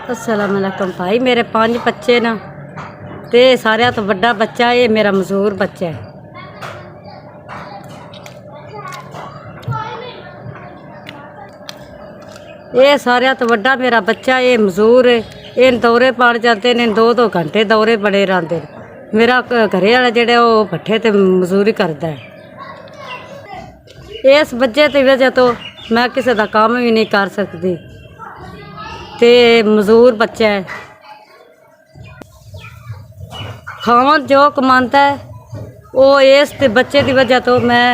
अस्सलामुअलैकुम भाई, मेरे 5 बच्चे ना ते सारिया तो बड़ा बच्चा ये मेरा मजदूर बच्चा है। ये सारिया तो बड़ा मेरा बच्चा ये मजदूर है। इन दौरे पड़ जाते हैं, 2-2 घंटे दौरे बड़े रहते। मेरा घरे वाला जेड़ा वो भट्ठे ते मजदूरी करता है। इस वजह की वजह तो मैं किसी का काम भी नहीं कर सकती ते मजदूर बच्चा है। खावन जो कमाता है वो इस बच्चे की वजह तो मैं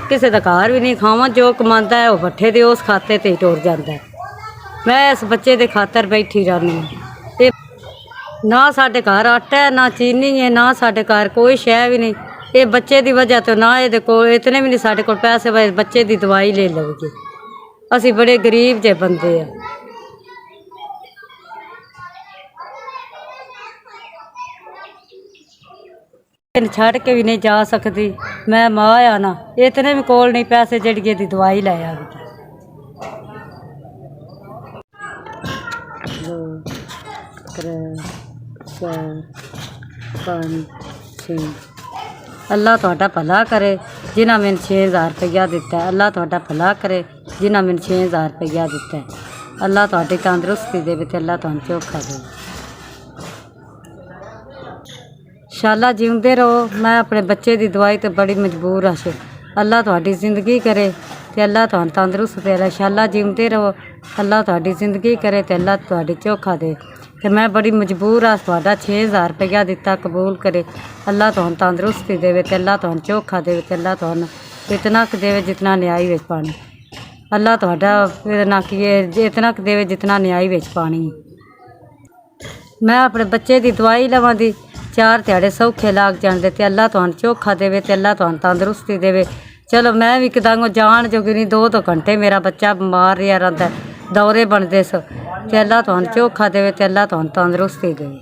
किसी का घर भी नहीं। खावन जो कमाता है वो भट्ठे के उस खाते ते टुर जाता है। मैं इस बच्चे के खातर बैठी रहनी हूँ। ना साढ़े घर आटा है, ना चीनी है, ना साढ़े घर कोई शै भी नहीं। ये बच्चे की वजह तो ना ये को इतने भी नहीं साढ़े को पैसे बच्चे की दवाई ले लगे। असी बड़े गरीब जे बंदे हैं। छड़ के भी नहीं जा सकती। मैं माँ आ ना, इतने भी कोल नहीं पैसे जड़िए दी दवाई लै आ। 2 3 4 5 6। अल्लाह तुहाडा भला करे जिन्हें मैंने 6000 रुपया दिता है। अल्लाह तुहाडा भला करे जिन्हें मैंने 6000 रुपया दिता है। अल्लाह तुहाडी तंदुरुस्ती देवे ते अल्लाह तुहानू चोखा दे। शाला जीवते रहो। मैं अपने बच्चे की दवाई तो बड़ी मजबूर हाँ। अल्लाह तुहाडी जिंदगी करे ते अल्लाह तुहानू तंदुरुस्त दे। शाला जीवते रहो। अल्लाह तुहाडी जिंदगी करे ते अल्लाह तुहाडी चोखा दे। ते मैं बड़ी मजबूर हाँ। तुहाडा 6000 रुपया दिता कबूल करे। अल्लाह तुहानू तंदुरुस्ती देवे ते अल्लाह तुहानू चोखा देवे ते अल्लाह तुहानू इतना क देवे जितना न्याय विच पानी। अल्लाह तुहाडा ना कि इतना क देवे जितना न्याय विच पानी। मैं अपने बच्चे की दवाई लवां दी 4 ध्याड़े सौखे लाग जाते ते अल्लाह तुहानू चोखा देवे ते अल्लाह तुहानू तंदुरुस्ती देवे। चलो मैं भी कदांगो जान जोगी नहीं। 2-2 घंटे मेरा बच्चा बीमार रहा रहा, दौरे बनते सो ते अल्लाह तुहानू चोखा देवे ते अल्लाह तुहानू तंदुरुस्ती देवे।